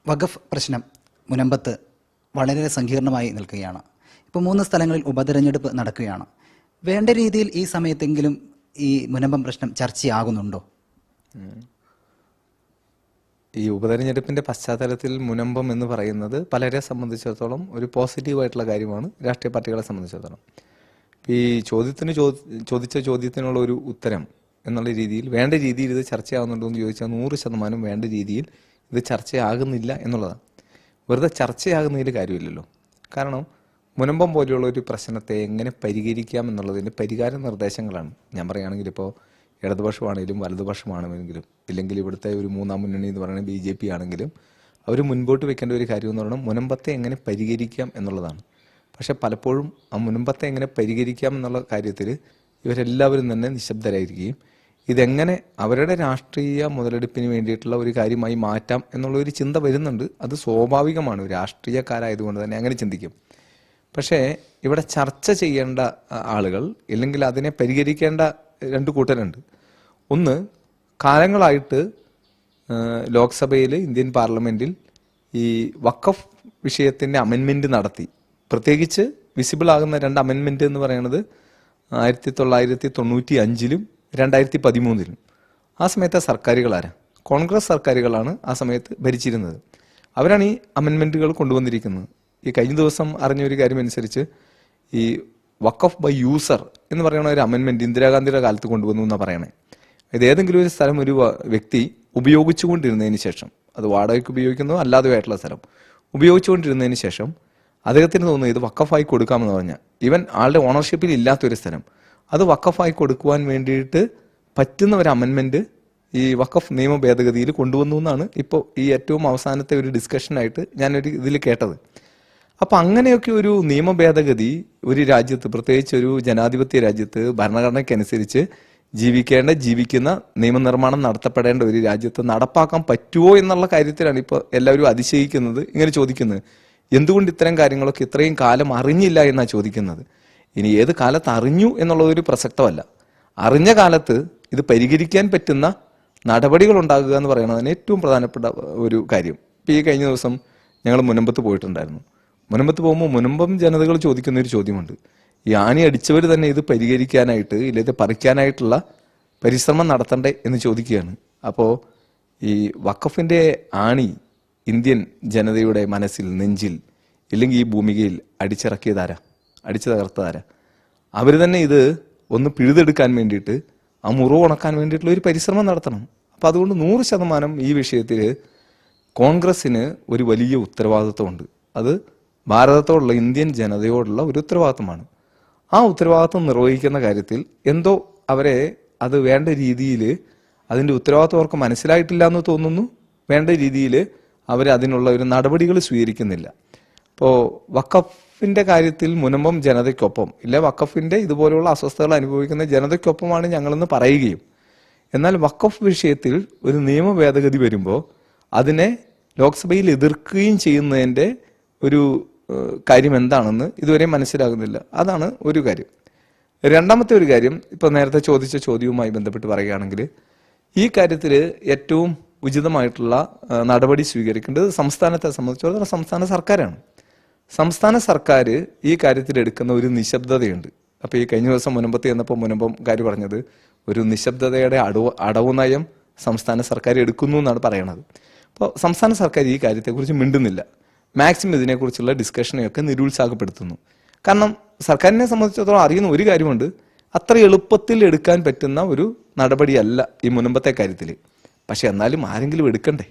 വഖഫ് പ്രശ്നം മുനമ്പത്ത് വളരെ സങ്കീർണമായി നിൽക്കുകയാണ്. ഇപ്പോൾ 3 സ്ഥലങ്ങളിൽ ഉപതെരഞ്ഞെടുപ്പ് നടക്കുകയാണ്. വേണ്ട രീതിയിൽ ഈ സമയത്തെങ്കിലും ഈ മുനമ്പം പ്രശ്നം ചർച്ചയാകുന്നുണ്ടോ? ഈ ഉപതെരഞ്ഞെടുപ്പിന്റെ പശ്ചാത്തലത്തിൽ മുനമ്പം എന്ന് പറയുന്നത് പലരെ സംബന്ധിച്ചിടത്തോളം ഒരു പോസിറ്റീവായിട്ടുള്ള കാര്യമാണ്. രാഷ്ട്രീയ പാർട്ടികളെ സംബന്ധിച്ചിടത്തോളം ഈ ചോദിച്ച ചോദ്യത്തിനുള്ള ഒരു ഉത്തരം എന്നുള്ള രീതിയിൽ വേണ്ട രീതിയിൽ ഇത് ചർച്ചയാകുന്നുണ്ടോ എന്ന് ചോദിച്ചാൽ 100% വേണ്ട രീതിയിൽ ഇത് ചർച്ചയാകുന്നില്ല എന്നുള്ളതാണ്. വെറുതെ ചർച്ചയാകുന്നതിൽ കാര്യമില്ലല്ലോ. കാരണം മുനമ്പം പോലെയുള്ള ഒരു പ്രശ്നത്തെ എങ്ങനെ പരിഹരിക്കാം എന്നുള്ളതിൻ്റെ പരിഹാര നിർദ്ദേശങ്ങളാണ്. ഞാൻ പറയുകയാണെങ്കിൽ ഇപ്പോൾ ഇടതുപക്ഷമാണെങ്കിലും വലതുപക്ഷമാണെങ്കിലും ഇല്ലെങ്കിൽ ഇവിടുത്തെ ഒരു 3ാം മുന്നണി എന്ന് പറയുന്നത് BJP ആണെങ്കിലും അവർ മുൻപോട്ട് വെക്കേണ്ട ഒരു കാര്യം എന്ന് പറയുന്നത് മുനമ്പത്തെ എങ്ങനെ പരിഹരിക്കാം എന്നുള്ളതാണ്. പക്ഷെ പലപ്പോഴും ആ മുനമ്പത്തെ എങ്ങനെ പരിഹരിക്കാം എന്നുള്ള കാര്യത്തിൽ ഇവരെല്ലാവരും തന്നെ നിശബ്ദരായിരിക്കുകയും ഇതെങ്ങനെ അവരുടെ രാഷ്ട്രീയ മുതലെടുപ്പിന് വേണ്ടിയിട്ടുള്ള ഒരു കാര്യമായി മാറ്റാം എന്നുള്ള ഒരു ചിന്ത വരുന്നുണ്ട്. അത് സ്വാഭാവികമാണ്, രാഷ്ട്രീയക്കാരായതുകൊണ്ട് തന്നെ അങ്ങനെ ചിന്തിക്കും. പക്ഷേ ഇവിടെ ചർച്ച ചെയ്യേണ്ട ആളുകൾ ഇല്ലെങ്കിൽ അതിനെ പരിഹരിക്കേണ്ട 2 കൂട്ടരുണ്ട്. ഒന്ന്, കാലങ്ങളായിട്ട് ലോക്സഭയിൽ ഇന്ത്യൻ പാർലമെൻറ്റിൽ ഈ വഖഫ് വിഷയത്തിൻ്റെ അമെൻമെൻറ്റ് നടത്തി. പ്രത്യേകിച്ച് വിസിബിൾ ആകുന്ന 2 അമെൻമെൻറ്റ് എന്ന് പറയുന്നത് 1995-ലും 2013-ലും. ആ സമയത്തെ സർക്കാരുകളാരാ? കോൺഗ്രസ് സർക്കാരുകളാണ് ആ സമയത്ത് ഭരിച്ചിരുന്നത്. അവരാണ് ഈ അമെൻമെൻറ്റുകൾ കൊണ്ടുവന്നിരിക്കുന്നത്. ഈ കഴിഞ്ഞ ദിവസം അറിഞ്ഞൊരു കാര്യം അനുസരിച്ച് ഈ വഖഫ് ബൈ യൂസർ എന്ന് പറയുന്ന ഒരു അമെൻമെൻറ്റ് ഇന്ദിരാഗാന്ധിയുടെ കാലത്ത് കൊണ്ടുവന്നു എന്നാണ് പറയണേ. ഇത് ഏതെങ്കിലും ഒരു സ്ഥലം ഒരു വ്യക്തി ഉപയോഗിച്ചുകൊണ്ടിരുന്നതിന് ശേഷം, അത് വാടകയ്ക്ക് ഉപയോഗിക്കുന്നതോ അല്ലാതെ ആയിട്ടുള്ള സ്ഥലം ഉപയോഗിച്ചുകൊണ്ടിരുന്നതിന് ശേഷം അദ്ദേഹത്തിന് തോന്നുന്നു ഇത് വഖഫായി കൊടുക്കാമെന്ന് പറഞ്ഞാൽ, ഈവൻ ആളുടെ ഓണർഷിപ്പിൽ ഇല്ലാത്തൊരു സ്ഥലം അത് വഖഫായി കൊടുക്കുവാൻ വേണ്ടിയിട്ട് പറ്റുന്ന ഒരു അമെൻമെൻറ്റ് ഈ വഖഫ് നിയമ ഭേദഗതിയിൽ കൊണ്ടുവന്നു എന്നാണ് ഇപ്പോൾ ഈ ഏറ്റവും അവസാനത്തെ ഒരു ഡിസ്കഷനായിട്ട് ഞാനൊരു ഇതിൽ കേട്ടത്. അപ്പം അങ്ങനെയൊക്കെ ഒരു നിയമ ഭേദഗതി ഒരു രാജ്യത്ത്, പ്രത്യേകിച്ച് ഒരു ജനാധിപത്യ രാജ്യത്ത് ഭരണഘടനയ്ക്കനുസരിച്ച് ജീവിക്കുന്ന നിയമനിർമ്മാണം നടത്തപ്പെടേണ്ട ഒരു രാജ്യത്ത് നടപ്പാക്കാൻ പറ്റുമോ എന്നുള്ള കാര്യത്തിലാണ് ഇപ്പോൾ എല്ലാവരും അതിശയിക്കുന്നത്. ഇങ്ങനെ ചോദിക്കുന്നത് എന്തുകൊണ്ട് ഇത്തരം കാര്യങ്ങളൊക്കെ ഇത്രയും കാലം അറിഞ്ഞില്ല എന്നാണ് ചോദിക്കുന്നത്. ഇനി ഏത് കാലത്ത് അറിഞ്ഞു എന്നുള്ളതൊരു പ്രസക്തമല്ല. അറിഞ്ഞ കാലത്ത് ഇത് പരിഹരിക്കാൻ പറ്റുന്ന നടപടികൾ ഉണ്ടാകുക എന്ന് പറയുന്നതിന് ഏറ്റവും പ്രധാനപ്പെട്ട ഒരു കാര്യം. ഇപ്പോൾ ഈ കഴിഞ്ഞ ദിവസം ഞങ്ങൾ മുനമ്പത്ത് പോയിട്ടുണ്ടായിരുന്നു. മുനമ്പത്ത് പോകുമ്പോൾ മുനമ്പം ജനതകൾ ചോദിക്കുന്ന ഒരു ചോദ്യമുണ്ട്. ഈ ആണി അടിച്ചവർ തന്നെ ഇത് പരിഹരിക്കാനായിട്ട് ഇല്ലെങ്കിൽ പറിക്കാനായിട്ടുള്ള പരിശ്രമം നടത്തണ്ടേ എന്ന് ചോദിക്കുകയാണ്. അപ്പോൾ ഈ വഖഫിൻ്റെ ആണി ഇന്ത്യൻ ജനതയുടെ മനസ്സിൽ, നെഞ്ചിൽ ഇല്ലെങ്കിൽ ഈ ഭൂമികയിൽ അടിച്ചു തകർത്തതാരാ? അവർ തന്നെ ഇത് ഒന്ന് പിഴുതെടുക്കാൻ വേണ്ടിയിട്ട് ആ മുറിവ് ഉണക്കാൻ വേണ്ടിയിട്ടുള്ള ഒരു പരിശ്രമം നടത്തണം. അപ്പം അതുകൊണ്ട് 100% ഈ വിഷയത്തിൽ കോൺഗ്രസ്സിന് ഒരു വലിയ ഉത്തരവാദിത്വമുണ്ട്. അത് ഭാരതത്തോടുള്ള, ഇന്ത്യൻ ജനതയോടുള്ള ഒരു ഉത്തരവാദിത്വമാണ്. ആ ഉത്തരവാദിത്വം നിർവഹിക്കുന്ന കാര്യത്തിൽ എന്തോ അവരെ അത് വേണ്ട രീതിയിൽ അതിൻ്റെ ഉത്തരവാദിത്വം അവർക്ക് മനസ്സിലായിട്ടില്ല എന്ന് തോന്നുന്നു. വേണ്ട രീതിയിൽ അവർ അതിനുള്ള ഒരു നടപടികൾ സ്വീകരിക്കുന്നില്ല. ഇപ്പോൾ വഖഫിൻ്റെ കാര്യത്തിൽ മുനമ്പം ജനതയ്ക്കൊപ്പം ഇല്ല, വഖഫിൻ്റെ ഇതുപോലെയുള്ള അസ്വസ്ഥതകൾ അനുഭവിക്കുന്ന ജനതയ്ക്കൊപ്പമാണ് ഞങ്ങളെന്ന് പറയുകയും, എന്നാൽ വഖഫ് വിഷയത്തിൽ ഒരു നിയമ ഭേദഗതി വരുമ്പോൾ അതിനെ ലോക്സഭയിൽ എതിർക്കുകയും ചെയ്യുന്നതിൻ്റെ ഒരു കാര്യം എന്താണെന്ന് ഇതുവരെ മനസ്സിലാകുന്നില്ല. അതാണ് ഒരു കാര്യം. രണ്ടാമത്തെ ഒരു കാര്യം, ഇപ്പോൾ നേരത്തെ ചോദിച്ച ചോദ്യവുമായി ബന്ധപ്പെട്ട് പറയുകയാണെങ്കിൽ ഈ കാര്യത്തിൽ ഏറ്റവും ഉചിതമായിട്ടുള്ള നടപടി സ്വീകരിക്കേണ്ടത് സംസ്ഥാനത്തെ സംബന്ധിച്ചിടത്തോളം സംസ്ഥാന സർക്കാരാണ്. സംസ്ഥാന സർക്കാർ ഈ കാര്യത്തിൽ എടുക്കുന്ന ഒരു നിശബ്ദതയുണ്ട്. അപ്പോൾ ഈ കഴിഞ്ഞ ദിവസം മുനമ്പത്ത് ചെന്നപ്പോൾ മുനമ്പംകാർ പറഞ്ഞത് ഒരു നിശബ്ദതയുടെ അടവ് നയം സംസ്ഥാന സർക്കാർ എടുക്കുന്നു എന്നാണ് പറയണത്. അപ്പോൾ സംസ്ഥാന സർക്കാർ ഈ കാര്യത്തെക്കുറിച്ച് മിണ്ടുന്നില്ല. മാക്സിമം ഇതിനെക്കുറിച്ചുള്ള ഡിസ്കഷനെയൊക്കെ നിരുത്സാഹപ്പെടുത്തുന്നു. കാരണം സർക്കാരിനെ സംബന്ധിച്ചിടത്തോളം അറിയുന്ന ഒരു കാര്യമുണ്ട്, അത്ര എളുപ്പത്തിൽ എടുക്കാൻ പറ്റുന്ന ഒരു നടപടിയല്ല ഈ മുനമ്പത്തെ കാര്യത്തിൽ. പക്ഷെ എന്നാലും ആരെങ്കിലും എടുക്കണ്ടേ?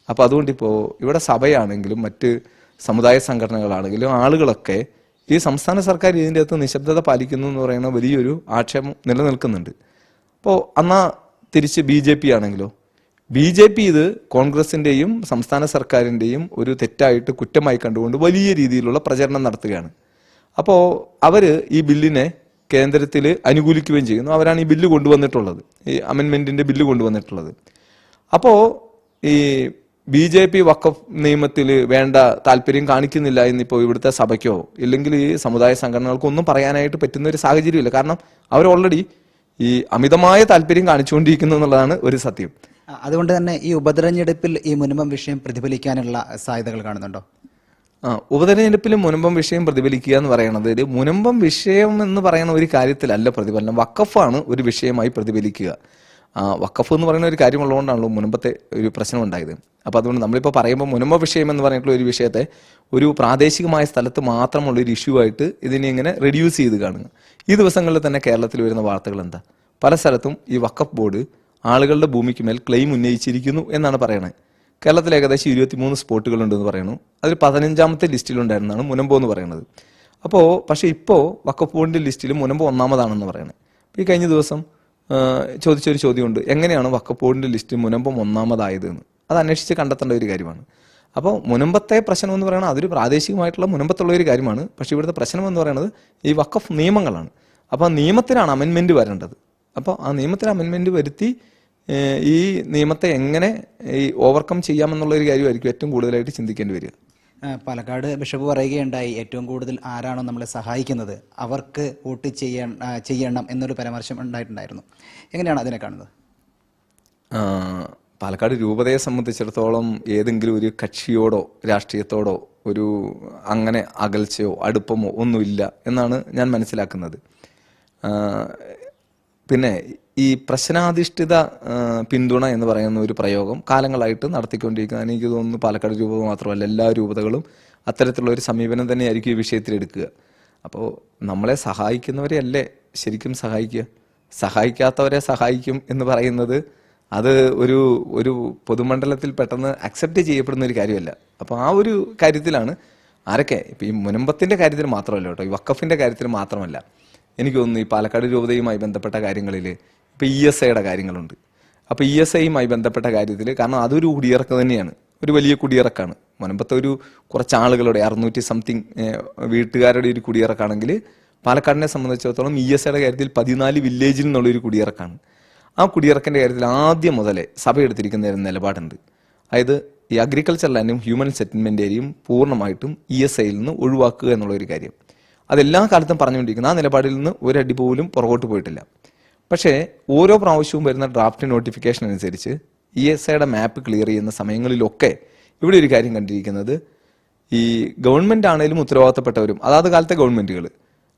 അപ്പോൾ അതുകൊണ്ടിപ്പോൾ ഇവിടെ സഭയാണെങ്കിലും മറ്റ് സമുദായ സംഘടനകളാണെങ്കിലും ആളുകളൊക്കെ ഈ സംസ്ഥാന സർക്കാർ ഇതിൻ്റെ അകത്ത് നിശബ്ദത പാലിക്കുന്നു എന്ന് പറയുന്ന വലിയൊരു ആക്ഷേപം നിലനിൽക്കുന്നുണ്ട്. അപ്പോൾ എന്നാൽ തിരിച്ച് BJP ആണെങ്കിലോ, BJP ഇത് കോൺഗ്രസിൻ്റെയും സംസ്ഥാന സർക്കാരിൻ്റെയും ഒരു തെറ്റായിട്ട് കുറ്റമായി കണ്ടുകൊണ്ട് വലിയ രീതിയിലുള്ള പ്രചരണം നടത്തുകയാണ്. അപ്പോൾ അവർ ഈ ബില്ലിനെ കേന്ദ്രത്തിൽ അനുകൂലിക്കുകയും ചെയ്യുന്നു. അവരാണ് ഈ ബില്ല് കൊണ്ടുവന്നിട്ടുള്ളത്, ഈ അമെൻമെൻറ്റിൻ്റെ ബില്ല് കൊണ്ടുവന്നിട്ടുള്ളത്. അപ്പോൾ ഈ BJP വഖഫ് നിയമത്തിൽ വേണ്ട താല്പര്യം കാണിക്കുന്നില്ല എന്നിപ്പോൾ ഇവിടുത്തെ സഭയ്ക്കോ ഇല്ലെങ്കിൽ ഈ സമുദായ സംഘടനകൾക്കോ ഒന്നും പറയാനായിട്ട് പറ്റുന്ന ഒരു സാഹചര്യമില്ല. കാരണം അവർ ഓൾറെഡി ഈ അമിതമായ താല്പര്യം കാണിച്ചുകൊണ്ടിരിക്കുന്നു എന്നുള്ളതാണ് ഒരു സത്യം. അതുകൊണ്ട് തന്നെ ഈ ഉപതെരഞ്ഞെടുപ്പിൽ ഈ മുൻപം വിഷയം പ്രതിഫലിക്കാനുള്ള സാധ്യതകൾ കാണുന്നുണ്ടോ? ഉപതെരഞ്ഞെടുപ്പിൽ മുനമ്പം വിഷയം പ്രതിഫലിക്കുക എന്ന് പറയുന്നത് ഒരു മുനമ്പം വിഷയം എന്ന് പറയുന്ന ഒരു കാര്യത്തിലല്ല പ്രതിഫലനം. വഖഫാണ് ഒരു വിഷയമായി പ്രതിഫലിക്കുക. വഖഫ് എന്ന് പറയുന്ന ഒരു കാര്യമുള്ളതുകൊണ്ടാണല്ലോ മുനമ്പത്തെ ഒരു പ്രശ്നം ഉണ്ടായത്. അപ്പോൾ അതുകൊണ്ട് നമ്മളിപ്പോൾ പറയുമ്പോൾ മുനമ്പ വിഷയം എന്ന് പറഞ്ഞിട്ടുള്ള ഒരു വിഷയത്തെ ഒരു പ്രാദേശികമായ സ്ഥലത്ത് മാത്രമുള്ള ഒരു ഇഷ്യൂ ആയിട്ട് ഇതിനെ ഇങ്ങനെ റെഡ്യൂസ് ചെയ്ത് കാണുക. ഈ ദിവസങ്ങളിൽ തന്നെ കേരളത്തിൽ വരുന്ന വാർത്തകൾ എന്താ? പല സ്ഥലത്തും ഈ വഖഫ് ബോർഡ് ആളുകളുടെ ഭൂമിക്ക് മേൽ ക്ലെയിം ഉന്നയിച്ചിരിക്കുന്നു എന്നാണ് പറയണത്. കേരളത്തിൽ ഏകദേശം 23 സ്പോട്ടുകളുണ്ടെന്ന് പറയുന്നു. അതിൽ 15ാമത്തെ ലിസ്റ്റിലുണ്ടായിരുന്നാണ് മുനമ്പോ എന്ന് പറയുന്നത്. പക്ഷേ ഇപ്പോൾ വഖഫ് ബോർഡിന്റെ ലിസ്റ്റിൽ മുനമ്പോ 1ാമതാണെന്ന് പറയുന്നത്. ഈ കഴിഞ്ഞ ദിവസം ചോദിച്ചൊരു ചോദ്യമുണ്ട്, എങ്ങനെയാണ് വഖഫ് ബോർഡിന്റെ ലിസ്റ്റിൽ മുനമ്പം 1ാമതായത് എന്ന്. അത് അന്വേഷിച്ച് കണ്ടെത്തേണ്ട ഒരു കാര്യമാണ്. അപ്പോൾ മുനമ്പത്തെ പ്രശ്നം എന്ന് പറയുന്നത് അതൊരു പ്രാദേശികമായിട്ടുള്ള മുനമ്പത്തുള്ള ഒരു കാര്യമാണ്. പക്ഷേ ഇവിടുത്തെ പ്രശ്നം എന്ന് പറയുന്നത് ഈ വഖഫ് നിയമങ്ങളാണ്. അപ്പോൾ ആ നിയമത്തിനാണ് അമെൻമെന്റ് വരേണ്ടത്. അപ്പോൾ ആ നിയമത്തിന് അമെൻമെന്റ് വരുത്തി ഈ നിയമത്തെ എങ്ങനെ ഈ ഓവർകം ചെയ്യാമെന്നുള്ള ഒരു കാര്യമായിരിക്കും ഏറ്റവും കൂടുതലായിട്ട് ചിന്തിക്കേണ്ടി വരിക. പാലക്കാട് ബിഷപ്പ് പറയുകയുണ്ടായി, ഏറ്റവും കൂടുതൽ ആരാണോ നമ്മളെ സഹായിക്കുന്നത് അവർക്ക് വോട്ട് ചെയ്യണം എന്നൊരു പരാമർശം ഉണ്ടായിട്ടുണ്ടായിരുന്നു. എങ്ങനെയാണ് അതിനെ കാണുന്നത്? പാലക്കാട് രൂപതയെ സംബന്ധിച്ചിടത്തോളം ഏതെങ്കിലും ഒരു കക്ഷിയോടോ രാഷ്ട്രീയത്തോടോ ഒരു അങ്ങനെ അകൽച്ചയോ അടുപ്പമോ ഒന്നുമില്ല എന്നാണ് ഞാൻ മനസ്സിലാക്കുന്നത്. പിന്നെ ഈ പ്രശ്നാധിഷ്ഠിത പിന്തുണ എന്ന് പറയുന്ന ഒരു പ്രയോഗം കാലങ്ങളായിട്ട് നടത്തിക്കൊണ്ടിരിക്കുന്നത് എനിക്ക് തോന്നുന്നു പാലക്കാട് രൂപത മാത്രമല്ല എല്ലാ രൂപതകളും അത്തരത്തിലുള്ള ഒരു സമീപനം തന്നെയായിരിക്കും ഈ വിഷയത്തിൽ എടുക്കുക. അപ്പോൾ നമ്മളെ സഹായിക്കുന്നവരെ അല്ലേ ശരിക്കും സഹായിക്കുക? സഹായിക്കാത്തവരെ സഹായിക്കും എന്ന് പറയുന്നത് അത് ഒരു പൊതുമണ്ഡലത്തിൽ പെട്ടെന്ന് അക്സെപ്റ്റ് ചെയ്യപ്പെടുന്ന ഒരു കാര്യമല്ല. അപ്പോൾ ആ ഒരു കാര്യത്തിലാണ് ആരൊക്കെ ഇപ്പം ഈ മുനമ്പത്തിൻ്റെ കാര്യത്തിൽ മാത്രമല്ല കേട്ടോ, ഈ വഖഫിൻ്റെ കാര്യത്തിൽ മാത്രമല്ല, എനിക്ക് തോന്നുന്നു ഈ പാലക്കാട് രൂപതയുമായി ബന്ധപ്പെട്ട കാര്യങ്ങളിൽ ഇപ്പോൾ ESIയുടെ കാര്യങ്ങളുണ്ട്. അപ്പോൾ ESIയുമായി ബന്ധപ്പെട്ട കാര്യത്തിൽ കാരണം അതൊരു കുടിയിറക്ക് തന്നെയാണ്, ഒരു വലിയ കുടിയിറക്കാണ്. മുനമ്പത്തെ കുറച്ച് ആളുകളുടെ 600 സംതിങ് വീട്ടുകാരുടെ ഒരു കുടിയിറക്കാണെങ്കിൽ പാലക്കാടിനെ സംബന്ധിച്ചിടത്തോളം ESIയുടെ കാര്യത്തിൽ 14 വില്ലേജിൽ നിന്നുള്ളൊരു കുടിയിറക്കാണ്. ആ കുടിയിറക്കിൻ്റെ കാര്യത്തിൽ ആദ്യം മുതലേ സഭ എടുത്തിരിക്കുന്ന ഒരു നിലപാടുണ്ട്. അതായത് ഈ അഗ്രികൾച്ചർ ലാൻഡും ഹ്യൂമൻ സെറ്റിൽമെന്റ് ഏരിയയും പൂർണ്ണമായിട്ടും ESIയിൽ നിന്ന് ഒഴിവാക്കുക എന്നുള്ളൊരു കാര്യം അതെല്ലാ കാലത്തും പറഞ്ഞുകൊണ്ടിരിക്കുന്ന ആ നിലപാടിൽ നിന്ന് ഒരടി പോലും പുറകോട്ട് പോയിട്ടില്ല. പക്ഷേ ഓരോ പ്രാവശ്യവും വരുന്ന ഡ്രാഫ്റ്റ് നോട്ടിഫിക്കേഷൻ അനുസരിച്ച് ESIയുടെ മാപ്പ് ക്ലിയർ ചെയ്യുന്ന സമയങ്ങളിലൊക്കെ ഇവിടെ ഒരു കാര്യം കണ്ടിരിക്കുന്നത്, ഈ ഗവൺമെന്റ് ആണെങ്കിലും ഉത്തരവാദിത്തപ്പെട്ടവരും അതാത് കാലത്തെ ഗവൺമെന്റുകൾ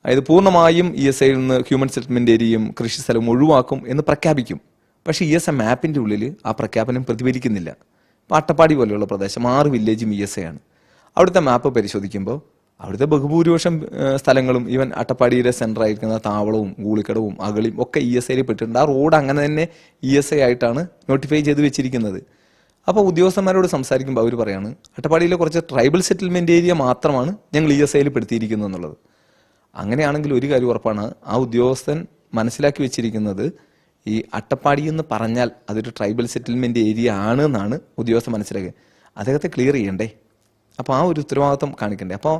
അതായത് പൂർണ്ണമായും ESIയിൽ നിന്ന് ഹ്യൂമൻ സെറ്റിൽമെന്റ് ഏരിയയും കൃഷി സ്ഥലവും ഒഴിവാക്കും എന്ന് പ്രഖ്യാപിക്കും. പക്ഷേ ESI മാപ്പിന്റെ ഉള്ളിൽ ആ പ്രഖ്യാപനം പ്രതിഫലിക്കുന്നില്ല. ഇപ്പോൾ അട്ടപ്പാടി പോലെയുള്ള പ്രദേശം 6 വില്ലേജും ESI ആണ്. അവിടുത്തെ മാപ്പ് പരിശോധിക്കുമ്പോൾ അവിടുത്തെ ബഹുഭൂരിപക്ഷം സ്ഥലങ്ങളും ഈവൻ അട്ടപ്പാടിയുടെ സെൻറ്ററായിരിക്കുന്ന താവളവും ഗൂളിക്കടവും അകളിയും ഒക്കെ ESIയിൽ പെട്ടിട്ടുണ്ട്. ആ റോഡ് അങ്ങനെ തന്നെ ESI ആയിട്ടാണ് നോട്ടിഫൈ ചെയ്ത് വെച്ചിരിക്കുന്നത്. അപ്പോൾ ഉദ്യോഗസ്ഥന്മാരോട് സംസാരിക്കുമ്പോൾ അവർ പറയാണ് അട്ടപ്പാടിയിലെ കുറച്ച് ട്രൈബൽ സെറ്റിൽമെന്റ് ഏരിയ മാത്രമാണ് ഞങ്ങൾ ESIയിൽ പെടുത്തിയിരിക്കുന്നത് എന്നുള്ളത്. അങ്ങനെയാണെങ്കിൽ ഒരു കാര്യം ഉറപ്പാണ്, ആ ഉദ്യോഗസ്ഥൻ മനസ്സിലാക്കി വെച്ചിരിക്കുന്നത് ഈ അട്ടപ്പാടി എന്ന് പറഞ്ഞാൽ അതൊരു ട്രൈബൽ സെറ്റിൽമെന്റ് ഏരിയ ആണ് എന്നാണ് ഉദ്യോഗസ്ഥൻ മനസ്സിലാക്കിയത്. അദ്ദേഹത്തെ ക്ലിയർ ചെയ്യണ്ടേ? അപ്പോൾ ആ ഒരു ഉത്തരവാദിത്വം കാണിക്കണ്ടേ? അപ്പോൾ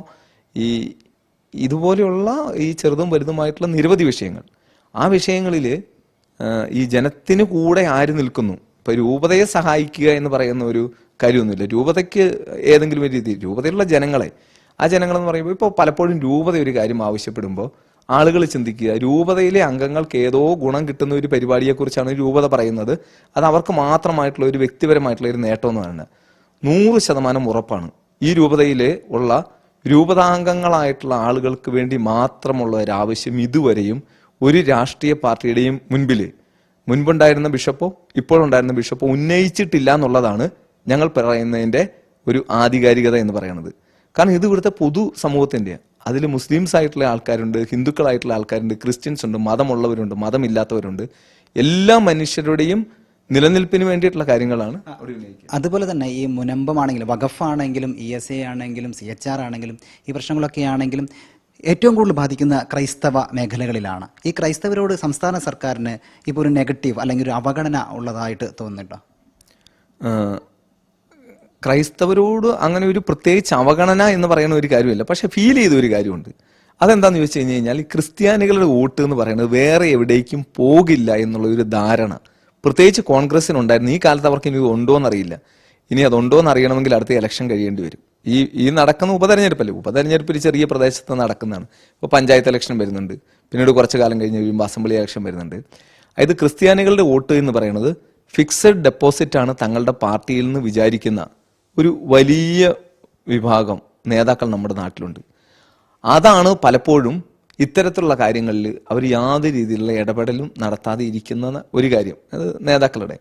ഇതുപോലെയുള്ള ഈ ചെറുതും വലുതുമായിട്ടുള്ള നിരവധി വിഷയങ്ങൾ, ആ വിഷയങ്ങളിൽ ഈ ജനത്തിന് കൂടെ ആര് നിൽക്കുന്നു? ഇപ്പോൾ രൂപതയെ സഹായിക്കുക എന്ന് പറയുന്ന ഒരു കാര്യമൊന്നുമില്ല. രൂപതയ്ക്ക് ഏതെങ്കിലും ഒരു രീതി രൂപതയിലുള്ള ജനങ്ങളെ, ആ ജനങ്ങളെന്ന് പറയുമ്പോൾ ഇപ്പോൾ പലപ്പോഴും രൂപത ഒരു കാര്യം ആവശ്യപ്പെടുമ്പോൾ ആളുകൾ ചിന്തിക്കുക രൂപതയിലെ അംഗങ്ങൾക്ക് ഏതോ ഗുണം കിട്ടുന്ന ഒരു പരിപാടിയെക്കുറിച്ചാണ് രൂപത പറയുന്നത്. അത് അവർക്ക് മാത്രമായിട്ടുള്ള ഒരു വ്യക്തിപരമായിട്ടുള്ള ഒരു നേട്ടം എന്ന് പറയുന്നത് 100% ഉറപ്പാണ്. ഈ രൂപതയിൽ ഉള്ള രൂപതാംഗങ്ങളായിട്ടുള്ള ആളുകൾക്ക് വേണ്ടി മാത്രമുള്ള ഒരാവശ്യം ഇതുവരെയും ഒരു രാഷ്ട്രീയ പാർട്ടിയുടെയും മുൻപുണ്ടായിരുന്ന ബിഷപ്പോ ഇപ്പോഴുണ്ടായിരുന്ന ബിഷപ്പോ ഉന്നയിച്ചിട്ടില്ല എന്നുള്ളതാണ് ഞങ്ങൾ പറയുന്നതിൻ്റെ ഒരു ആധികാരികത എന്ന് പറയുന്നത്. കാരണം ഇത് ഇവിടുത്തെ പൊതു സമൂഹത്തിൻ്റെ, അതിൽ മുസ്ലിംസ് ആയിട്ടുള്ള ആൾക്കാരുണ്ട്, ഹിന്ദുക്കളായിട്ടുള്ള ആൾക്കാരുണ്ട്, ക്രിസ്ത്യൻസ് ഉണ്ട്, മതമുള്ളവരുണ്ട്, മതമില്ലാത്തവരുണ്ട്. എല്ലാ മനുഷ്യരുടെയും നിലനിൽപ്പിന് വേണ്ടിയിട്ടുള്ള കാര്യങ്ങളാണ്. അതുപോലെ തന്നെ ഈ മുനമ്പമാണെങ്കിലും വഖഫാണെങ്കിലും ESI ആണെങ്കിലും CHR ആണെങ്കിലും ഈ പ്രശ്നങ്ങളൊക്കെ ആണെങ്കിലും ഏറ്റവും കൂടുതൽ ബാധിക്കുന്ന ക്രൈസ്തവ മേഖലകളിലാണ്. ഈ ക്രൈസ്തവരോട് സംസ്ഥാന സർക്കാരിന് ഇപ്പോൾ ഒരു നെഗറ്റീവ് അല്ലെങ്കിൽ ഒരു അവഗണന ഉള്ളതായിട്ട് തോന്നുന്നുണ്ടോ? ക്രൈസ്തവരോട് അങ്ങനെ ഒരു പ്രത്യേകിച്ച് അവഗണന എന്ന് പറയുന്ന ഒരു കാര്യമില്ല. പക്ഷെ ഫീൽ ചെയ്ത ഒരു കാര്യമുണ്ട്. അതെന്താണെന്ന് ചോദിച്ചു കഴിഞ്ഞാൽ ഈ ക്രിസ്ത്യാനികളുടെ വോട്ട് എന്ന് പറയുന്നത് വേറെ എവിടേക്കും പോകില്ല എന്നുള്ള ഒരു ധാരണ പ്രത്യേകിച്ച് കോൺഗ്രസിനുണ്ടായിരുന്നു. ഈ കാലത്ത് അവർക്ക് ഇനി ഉണ്ടോ എന്നറിയില്ല. ഇനി അതുണ്ടോ എന്ന് അറിയണമെങ്കിൽ അടുത്ത ഇലക്ഷൻ കഴിയേണ്ടി വരും. ഈ നടക്കുന്ന ഉപതെരഞ്ഞെടുപ്പല്ലേ, ഉപതെരഞ്ഞെടുപ്പ് ചെറിയ പ്രദേശത്ത് നടക്കുന്നതാണ്. ഇപ്പോൾ പഞ്ചായത്ത് ഇലക്ഷൻ വരുന്നുണ്ട്, പിന്നീട് കുറച്ച് കാലം കഴിഞ്ഞ് കഴിയുമ്പോൾ അസംബ്ലി ഇലക്ഷൻ വരുന്നുണ്ട്. അതായത് ക്രിസ്ത്യാനികളുടെ വോട്ട് എന്ന് പറയുന്നത് ഫിക്സഡ് ഡെപ്പോസിറ്റ് ആണ് തങ്ങളുടെ പാർട്ടിയിൽ നിന്ന് വിചാരിക്കുന്ന ഒരു വലിയ വിഭാഗം നേതാക്കൾ നമ്മുടെ നാട്ടിലുണ്ട്. അതാണ് പലപ്പോഴും ഇത്തരത്തിലുള്ള കാര്യങ്ങളിൽ അവർ യാതൊരു രീതിയിലുള്ള ഇടപെടലും നടത്താതെ ഇരിക്കുന്ന ഒരു കാര്യം. അത് നേതാക്കളുടെ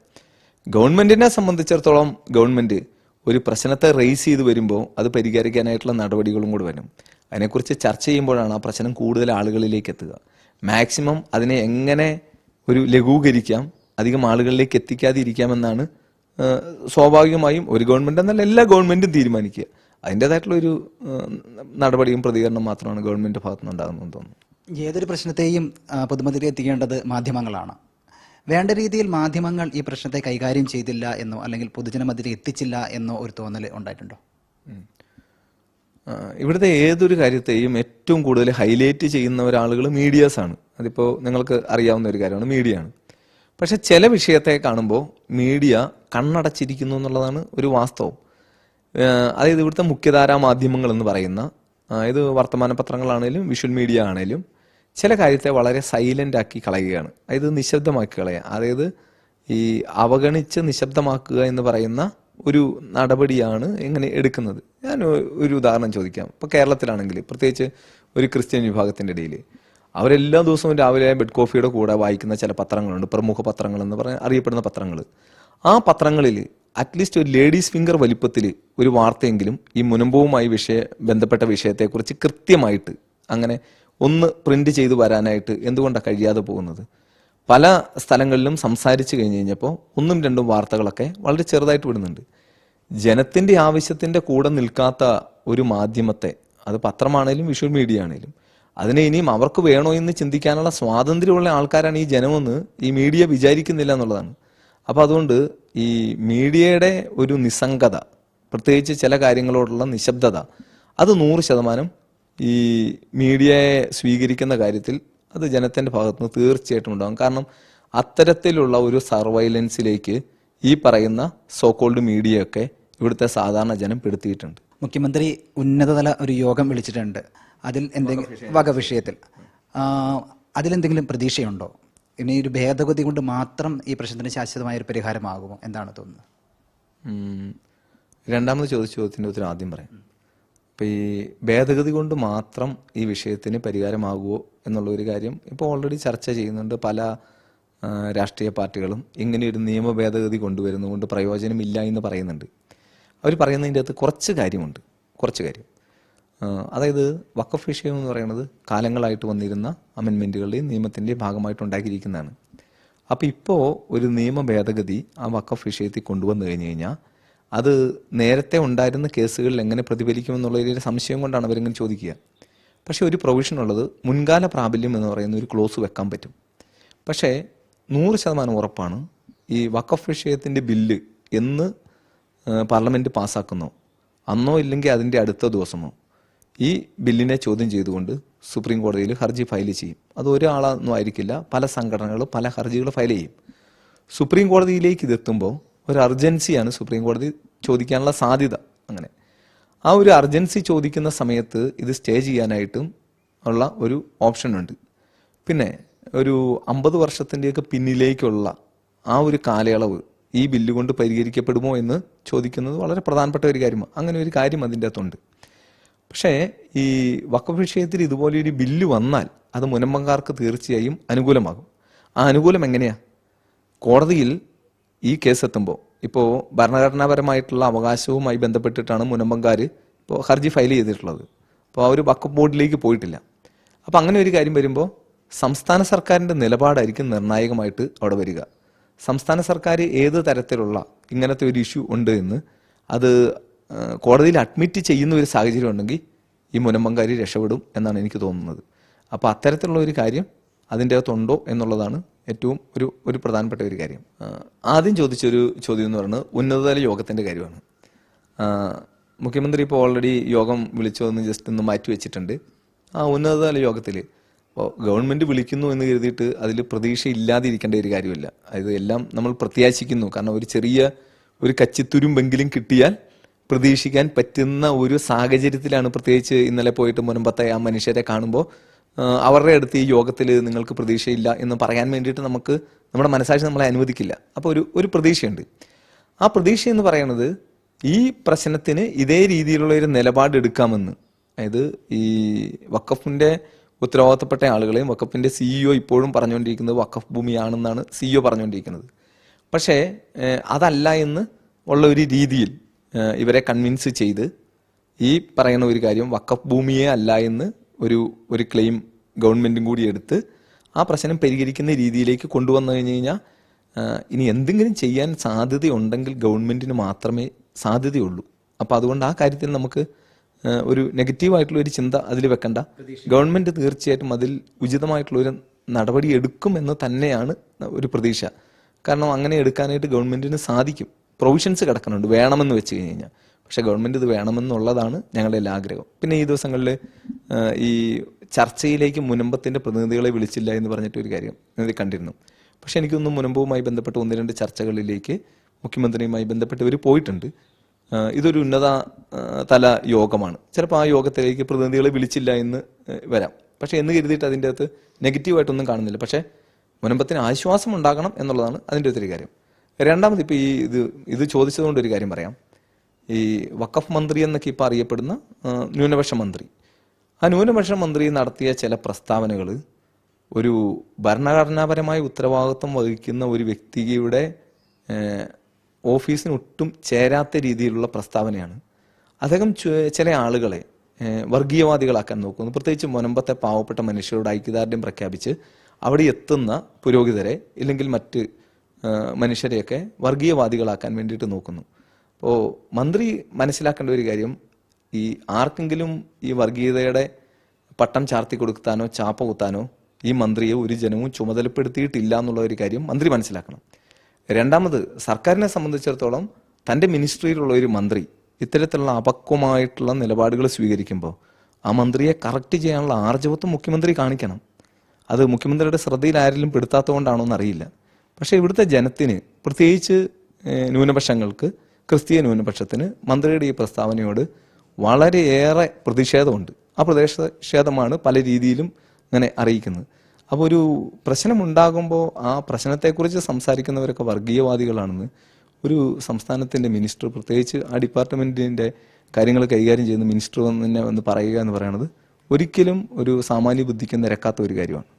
ഗവൺമെന്റിനെ സംബന്ധിച്ചിടത്തോളം ഗവൺമെന്റ് ഒരു പ്രശ്നത്തെ റേസ് ചെയ്ത് വരുമ്പോൾ അത് പരിഹരിക്കാനായിട്ടുള്ള നടപടികളും കൂടി വരും. അതിനെക്കുറിച്ച് ചർച്ച ചെയ്യുമ്പോഴാണ് ആ പ്രശ്നം കൂടുതൽ ആളുകളിലേക്ക് എത്തുക. മാക്സിമം അതിനെ എങ്ങനെ ഒരു ലഘൂകരിക്കാം, അധികം ആളുകളിലേക്ക് എത്തിക്കാതെ ഇരിക്കാമെന്നാണ് സ്വാഭാവികമായും ഒരു ഗവൺമെന്റ് എന്നല്ല എല്ലാ ഗവൺമെന്റും തീരുമാനിക്കുക. അതിൻ്റെതായിട്ടുള്ള ഒരു നടപടിയും പ്രതികരണം മാത്രമാണ് ഗവൺമെന്റ് ഭാഗത്തുനിന്ന് ഉണ്ടാകുന്നതെന്ന് തോന്നുന്നു. ഏതൊരു പ്രശ്നത്തെയും പൊതുമധ്യത്തിൽ എത്തിക്കേണ്ടത് മാധ്യമങ്ങളാണ്. വേണ്ട രീതിയിൽ മാധ്യമങ്ങൾ ഈ പ്രശ്നത്തെ കൈകാര്യം ചെയ്തില്ല എന്നോ അല്ലെങ്കിൽ പൊതുജനമധ്യത്തിൽ എത്തിച്ചില്ല എന്നോ ഒരു തോന്നൽ ഉണ്ടായിട്ടുണ്ടോ? ഇവിടുത്തെ ഏതൊരു കാര്യത്തെയും ഏറ്റവും കൂടുതൽ ഹൈലൈറ്റ് ചെയ്യുന്ന ഒരാളുകൾ മീഡിയാസാണ്. അതിപ്പോൾ നിങ്ങൾക്ക് അറിയാവുന്ന ഒരു കാര്യമാണ്, മീഡിയയാണ്. പക്ഷെ ചില വിഷയത്തെ കാണുമ്പോൾ മീഡിയ കണ്ണടച്ചിരിക്കുന്നു എന്നുള്ളതാണ് ഒരു വാസ്തവം. അതായത് ഇവിടുത്തെ മുഖ്യധാരാ മാധ്യമങ്ങൾ എന്ന് പറയുന്ന ഇത് വർത്തമാന പത്രങ്ങളാണേലും വിഷ്വൽ മീഡിയ ആണേലും ചില കാര്യത്തെ വളരെ സൈലന്റ് ആക്കി കളയുകയാണ്. അതായത് നിശബ്ദമാക്കി കളയുക. അതായത് ഈ അവഗണിച്ച് നിശബ്ദമാക്കുക എന്ന് പറയുന്ന ഒരു നടപടിയാണ് എങ്ങനെ എടുക്കുന്നത്. ഞാൻ ഒരു ഉദാഹരണം ചോദിക്കാം. ഇപ്പോൾ കേരളത്തിലാണെങ്കിൽ പ്രത്യേകിച്ച് ഒരു ക്രിസ്ത്യൻ വിഭാഗത്തിൻ്റെ ഇടയിൽ അവരെല്ലാ ദിവസവും രാവിലെ ബെഡ് കോഫിയുടെ കൂടെ വായിക്കുന്ന ചില പത്രങ്ങളുണ്ട്, പ്രമുഖ പത്രങ്ങൾ എന്ന് പറഞ്ഞാൽ അറിയപ്പെടുന്ന പത്രങ്ങൾ. ആ പത്രങ്ങളിൽ അറ്റ്ലീസ്റ്റ് ഒരു ലേഡീസ് ഫിംഗർ വലിപ്പത്തിൽ ഒരു വാർത്തയെങ്കിലും ഈ മുനമ്പവുമായി ബന്ധപ്പെട്ട വിഷയത്തെക്കുറിച്ച് കൃത്യമായിട്ട് അങ്ങനെ ഒന്ന് പ്രിന്റ് ചെയ്തു വരാനായിട്ട് എന്തുകൊണ്ടാണ് കഴിയാതെ പോകുന്നത്? പല സ്ഥലങ്ങളിലും സംസാരിച്ചു കഴിഞ്ഞ് കഴിഞ്ഞപ്പോൾ ഒന്നും രണ്ടും വാർത്തകളൊക്കെ വളരെ ചെറുതായിട്ട് വിടുന്നുണ്ട്. ജനത്തിൻ്റെ ആവശ്യത്തിൻ്റെ കൂടെ നിൽക്കാത്ത ഒരു മാധ്യമത്തെ, അത് പത്രമാണേലും വിഷ്വൽ മീഡിയ ആണേലും, അതിനെ ഇനിയും അവർക്ക് വേണോ എന്ന് ചിന്തിക്കാനുള്ള സ്വാതന്ത്ര്യമുള്ള ആൾക്കാരാണ് ഈ ജനമെന്ന് ഈ മീഡിയ വിചാരിക്കുന്നില്ല എന്നുള്ളതാണ്. അപ്പോൾ അതുകൊണ്ട് ഈ മീഡിയയുടെ ഒരു നിസ്സംഗത, പ്രത്യേകിച്ച് ചില കാര്യങ്ങളോടുള്ള നിശബ്ദത, അത് 100% ഈ മീഡിയയെ സ്വീകരിക്കുന്ന കാര്യത്തിൽ അത് ജനത്തിൻ്റെ ഭാഗത്തുനിന്ന് തീർച്ചയായിട്ടും ഉണ്ടാകും. കാരണം അത്തരത്തിലുള്ള ഒരു സർവൈലൻസിലേക്ക് ഈ പറയുന്ന സോക്കോൾഡ് മീഡിയയൊക്കെ ഇവിടുത്തെ സാധാരണ ജനം പെടുത്തിയിട്ടുണ്ട്. മുഖ്യമന്ത്രി ഉന്നതതല ഒരു യോഗം വിളിച്ചിട്ടുണ്ട്. അതിൽ എന്തെങ്കിലും വക വിഷയത്തിൽ അതിലെന്തെങ്കിലും പ്രതീക്ഷയുണ്ടോ? ഇനി ഒരു ഭേദഗതി കൊണ്ട് മാത്രം ഈ പ്രശ്നത്തിന് ശാശ്വതമായ ഒരു പരിഹാരമാകുമോ? എന്താണ് തോന്നുന്നത്? രണ്ടാമത് ചോദിച്ച ചോദ്യത്തിൻ്റെ ഉത്തരം ആദ്യം പറയാം. അപ്പോൾ ഈ ഭേദഗതി കൊണ്ട് മാത്രം ഈ വിഷയത്തിന് പരിഹാരമാകുമോ എന്നുള്ള ഒരു കാര്യം ഇപ്പോൾ ഓൾറെഡി ചർച്ച ചെയ്യുന്നുണ്ട്. പല രാഷ്ട്രീയ പാർട്ടികളും ഇങ്ങനെയൊരു നിയമ ഭേദഗതി കൊണ്ടുവരുന്നതുകൊണ്ട് പ്രയോജനമില്ല എന്ന് പറയുന്നുണ്ട്. അവർ പറയുന്നതിൻ്റെ അകത്ത് കുറച്ച് കാര്യം. അതായത് വഖഫ് വിഷയം എന്ന് പറയുന്നത് കാലങ്ങളായിട്ട് വന്നിരുന്ന അമെൻമെൻറ്റുകളുടെയും നിയമത്തിൻ്റെയും ഭാഗമായിട്ട് ഉണ്ടാക്കിയിരിക്കുന്നതാണ്. അപ്പോൾ ഇപ്പോൾ ഒരു നിയമ ഭേദഗതി ആ വഖഫ് വിഷയത്തിൽ കൊണ്ടുവന്നു കഴിഞ്ഞ് കഴിഞ്ഞാൽ അത് നേരത്തെ ഉണ്ടായിരുന്ന കേസുകളിൽ എങ്ങനെ പ്രതിഫലിക്കുമെന്നുള്ളൊരു സംശയം കൊണ്ടാണ് അവരിങ്ങനെ ചോദിക്കുക. പക്ഷേ ഒരു പ്രൊവിഷൻ ഉള്ളത്, മുൻകാല പ്രാബല്യം എന്ന് പറയുന്ന ഒരു ക്ലോസ് വെക്കാൻ പറ്റും. പക്ഷേ 100% ഉറപ്പാണ് ഈ വഖഫ് വിഷയത്തിൻ്റെ ബില്ല് എന്ന് പാർലമെൻറ്റ് പാസ്സാക്കുന്നോ അന്നോ ഇല്ലെങ്കിൽ അതിൻ്റെ അടുത്ത ദിവസമോ ഈ ബില്ലിനെ ചോദ്യം ചെയ്തുകൊണ്ട് സുപ്രീം കോടതിയിൽ ഹർജി ഫയൽ ചെയ്യും. അത് ഒരാളൊന്നും ആയിരിക്കില്ല, പല സംഘടനകളും പല ഹർജികൾ ഫയൽ ചെയ്യും. സുപ്രീം കോടതിയിലേക്ക് ഇതെത്തുമ്പോൾ ഒരു അർജൻസിയാണ് സുപ്രീം കോടതി ചോദിക്കാനുള്ള സാധ്യത. അങ്ങനെ ആ ഒരു അർജൻസി ചോദിക്കുന്ന സമയത്ത് ഇത് സ്റ്റേ ചെയ്യാനായിട്ടും ഉള്ള ഒരു ഓപ്ഷൻ ഉണ്ട്. പിന്നെ ഒരു 50 വർഷത്തിൻ്റെയൊക്കെ പിന്നിലേക്കുള്ള ആ ഒരു കാലയളവ് ഈ ബില്ല് കൊണ്ട് പരിഹരിക്കപ്പെടുമോ എന്ന് ചോദിക്കുന്നത് വളരെ പ്രധാനപ്പെട്ട ഒരു കാര്യമാണ്. അങ്ങനെ ഒരു കാര്യം അതിൻ്റെ അകത്തുണ്ട്. പക്ഷേ ഈ വഖഫ് വിഷയത്തിൽ ഇതുപോലെ ഒരു ബില്ല് വന്നാൽ അത് മുനമ്പംകാർക്ക് തീർച്ചയായും അനുകൂലമാകും. ആ അനുകൂലം എങ്ങനെയാണ്? കോടതിയിൽ ഈ കേസ് എത്തുമ്പോൾ ഇപ്പോൾ ഭരണഘടനാപരമായിട്ടുള്ള അവകാശവുമായി ബന്ധപ്പെട്ടിട്ടാണ് മുനമ്പംകാർ ഇപ്പോൾ ഹർജി ഫയൽ ചെയ്തിട്ടുള്ളത്. അപ്പോൾ അവർ വഖഫ് ബോർഡിലേക്ക് പോയിട്ടില്ല. അപ്പോൾ അങ്ങനെ ഒരു കാര്യം വരുമ്പോൾ സംസ്ഥാന സർക്കാരിൻ്റെ നിലപാടായിരിക്കും നിർണായകമായിട്ട് അവിടെ വരിക. സംസ്ഥാന സർക്കാർ ഏത് തരത്തിലുള്ള ഇങ്ങനത്തെ ഒരു ഇഷ്യൂ ഉണ്ട് എന്ന് അത് കോടതിയിൽ അഡ്മിറ്റ് ചെയ്യുന്ന ഒരു സാഹചര്യം ഉണ്ടെങ്കിൽ ഈ മുനമ്പംകാർ രക്ഷപ്പെടും എന്നാണ് എനിക്ക് തോന്നുന്നത്. അപ്പോൾ അത്തരത്തിലുള്ള ഒരു കാര്യം അതിൻ്റെ അകത്തുണ്ടോ എന്നുള്ളതാണ് ഏറ്റവും ഒരു പ്രധാനപ്പെട്ട ഒരു കാര്യം. ആദ്യം ചോദിച്ചൊരു ചോദ്യം എന്ന് പറയുന്നത് ഉന്നതതല യോഗത്തിൻ്റെ കാര്യമാണ്. മുഖ്യമന്ത്രി ഇപ്പോൾ ഓൾറെഡി യോഗം വിളിച്ചതെന്ന് ജസ്റ്റ് ഒന്ന് മാറ്റി വെച്ചിട്ടുണ്ട്. ആ ഉന്നതതല യോഗത്തിൽ ഇപ്പോൾ ഗവൺമെൻറ് വിളിക്കുന്നു എന്ന് കരുതിയിട്ട് അതിൽ പ്രതീക്ഷ ഇല്ലാതിരിക്കേണ്ട ഒരു കാര്യമില്ല. അത് എല്ലാം നമ്മൾ പ്രത്യാശിക്കുന്നു. കാരണം ഒരു ചെറിയ ഒരു കച്ചിത്തുരുമ്പെങ്കിലും കിട്ടിയാൽ പ്രതീക്ഷിക്കാൻ പറ്റുന്ന ഒരു സാഹചര്യത്തിലാണ്. പ്രത്യേകിച്ച് ഇന്നലെ പോയിട്ട് മുനമ്പത്തെ ആ മനുഷ്യരെ കാണുമ്പോൾ അവരുടെ അടുത്ത് ഈ യോഗത്തിൽ നിങ്ങൾക്ക് പ്രതീക്ഷയില്ല എന്ന് പറയാൻ വേണ്ടിയിട്ട് നമ്മുടെ മനസാക്ഷി നമ്മളെ അനുവദിക്കില്ല. അപ്പോൾ ഒരു പ്രതീക്ഷയുണ്ട്. ആ പ്രതീക്ഷ എന്ന് പറയുന്നത് ഈ പ്രശ്നത്തിന് ഇതേ രീതിയിലുള്ള ഒരു നിലപാട് എടുക്കാമെന്ന്, അതായത് ഈ വഖഫിൻ്റെ ഉത്തരവാദിത്തപ്പെട്ട ആളുകളെയും വഖഫിൻ്റെ CEO ഇപ്പോഴും പറഞ്ഞുകൊണ്ടിരിക്കുന്നത് വഖഫ് ഭൂമിയാണെന്നാണ് CEO പറഞ്ഞുകൊണ്ടിരിക്കുന്നത്. പക്ഷേ അതല്ല എന്ന് ഉള്ള ഒരു രീതിയിൽ ഇവരെ കൺവിൻസ് ചെയ്ത് ഈ പറയുന്ന ഒരു കാര്യം വഖഫ് ഭൂമിയെ അല്ല എന്ന് ഒരു ക്ലെയിം ഗവൺമെൻറ്റും കൂടി എടുത്ത് ആ പ്രശ്നം പരിഹരിക്കുന്ന രീതിയിലേക്ക് കൊണ്ടുവന്നു കഴിഞ്ഞ് കഴിഞ്ഞാൽ ഇനി എന്തെങ്കിലും ചെയ്യാൻ സാധ്യതയുണ്ടെങ്കിൽ ഗവൺമെൻറ്റിന് മാത്രമേ സാധ്യതയുള്ളൂ. അപ്പോൾ അതുകൊണ്ട് ആ കാര്യത്തിൽ നമുക്ക് ഒരു നെഗറ്റീവായിട്ടുള്ള ഒരു ചിന്ത അതിൽ വെക്കണ്ട. ഗവൺമെൻറ് തീർച്ചയായിട്ടും അതിൽ ഉചിതമായിട്ടുള്ളൊരു നടപടി എടുക്കുമെന്ന് തന്നെയാണ് ഒരു പ്രതീക്ഷ. കാരണം അങ്ങനെ എടുക്കാനായിട്ട് ഗവൺമെൻറ്റിന് സാധിക്കും. പ്രൊവിഷൻസ് കിടക്കുന്നുണ്ട് വേണമെന്ന് വെച്ച് കഴിഞ്ഞാൽ. പക്ഷേ ഗവൺമെൻറ് ഇത് വേണമെന്നുള്ളതാണ് ഞങ്ങളുടെ എല്ലാ ആഗ്രഹം. പിന്നെ ഈ ദിവസങ്ങളിൽ ഈ ചർച്ചയിലേക്ക് മുനമ്പത്തിൻ്റെ പ്രതിനിധികളെ വിളിച്ചില്ല എന്ന് പറഞ്ഞിട്ടൊരു കാര്യം കണ്ടിരുന്നു. പക്ഷെ എനിക്കൊന്നും മുനമ്പവുമായി ബന്ധപ്പെട്ട് 1-2 ചർച്ചകളിലേക്ക് മുഖ്യമന്ത്രിയുമായി ബന്ധപ്പെട്ടവർ പോയിട്ടുണ്ട്. ഇതൊരു ഉന്നത തല യോഗമാണ്. ചിലപ്പോൾ ആ യോഗത്തിലേക്ക് പ്രതിനിധികളെ വിളിച്ചില്ല എന്ന് വരാം. പക്ഷേ എന്ന് കരുതിയിട്ട് അതിൻ്റെ അകത്ത് നെഗറ്റീവായിട്ടൊന്നും കാണുന്നില്ല. പക്ഷേ മുനമ്പത്തിന് ആശ്വാസം ഉണ്ടാകണം എന്നുള്ളതാണ് അതിൻ്റെ ഒത്തിരി കാര്യം. രണ്ടാമത് ഇപ്പോൾ ഇത് ചോദിച്ചതുകൊണ്ടൊരു കാര്യം പറയാം. ഈ വഖഫ് മന്ത്രി എന്നൊക്കെ ഇപ്പോൾ അറിയപ്പെടുന്ന ന്യൂനപക്ഷ മന്ത്രി, ആ ന്യൂനപക്ഷ മന്ത്രി നടത്തിയ ചില പ്രസ്താവനകൾ ഒരു ഭരണഘടനാപരമായ ഉത്തരവാദിത്വം വഹിക്കുന്ന ഒരു വ്യക്തിയുടെ ഓഫീസിന് ഒട്ടും ചേരാത്ത രീതിയിലുള്ള പ്രസ്താവനയാണ്. അദ്ദേഹം ചില ആളുകളെ വർഗീയവാദികളാക്കാൻ നോക്കുന്നു. പ്രത്യേകിച്ച് മുനമ്പത്തെ പാവപ്പെട്ട മനുഷ്യരോട് ഐക്യദാർഢ്യം പ്രഖ്യാപിച്ച് അവിടെ എത്തുന്ന പുരോഹിതരെ ഇല്ലെങ്കിൽ മറ്റ് മനുഷ്യരെയൊക്കെ വർഗീയവാദികളാക്കാൻ വേണ്ടിയിട്ട് നോക്കുന്നു. അപ്പോൾ മന്ത്രി മനസ്സിലാക്കേണ്ട ഒരു കാര്യം, ഈ ആർക്കെങ്കിലും ഈ വർഗീയതയുടെ പട്ടം ചാർത്തി കൊടുക്കാനോ ചാപ്പ കുത്താനോ ഈ മന്ത്രിയെ ഒരു ജനവും ചുമതലപ്പെടുത്തിയിട്ടില്ല എന്നുള്ള ഒരു കാര്യം മന്ത്രി മനസ്സിലാക്കണം. രണ്ടാമത്, സർക്കാരിനെ സംബന്ധിച്ചിടത്തോളം തൻ്റെ മിനിസ്ട്രിയിലുള്ള ഒരു മന്ത്രി ഇത്തരത്തിലുള്ള അപക്വമായിട്ടുള്ള നിലപാടുകൾ സ്വീകരിക്കുമ്പോൾ ആ മന്ത്രിയെ കറക്റ്റ് ചെയ്യാനുള്ള ആർജവത്വം മുഖ്യമന്ത്രി കാണിക്കണം. അത് മുഖ്യമന്ത്രിയുടെ ശ്രദ്ധയിൽ ആരെങ്കിലും പെടുത്താത്തതുകൊണ്ടാണോ എന്നറിയില്ല. പക്ഷേ ഇവിടുത്തെ ജനത്തിന്, പ്രത്യേകിച്ച് ന്യൂനപക്ഷങ്ങൾക്ക്, ക്രിസ്തീയ ന്യൂനപക്ഷത്തിന് മന്ത്രിയുടെ ഈ പ്രസ്താവനയോട് വളരെയേറെ പ്രതിഷേധമുണ്ട്. ആ പ്രതിഷേധമാണ് പല രീതിയിലും ഇങ്ങനെ അറിയിക്കുന്നത്. അപ്പോൾ ഒരു പ്രശ്നമുണ്ടാകുമ്പോൾ ആ പ്രശ്നത്തെക്കുറിച്ച് സംസാരിക്കുന്നവരൊക്കെ വർഗീയവാദികളാണെന്ന് ഒരു സംസ്ഥാനത്തിൻ്റെ മിനിസ്റ്റർ, പ്രത്യേകിച്ച് ആ ഡിപ്പാർട്ട്മെൻറ്റിൻ്റെ കാര്യങ്ങൾ കൈകാര്യം ചെയ്യുന്ന മിനിസ്റ്റർ തന്നെ വന്ന് പറയുക എന്ന് പറയുന്നത് ഒരിക്കലും ഒരു സാമാന്യ ബുദ്ധിക്ക് നിരക്കാത്ത ഒരു കാര്യമാണ്.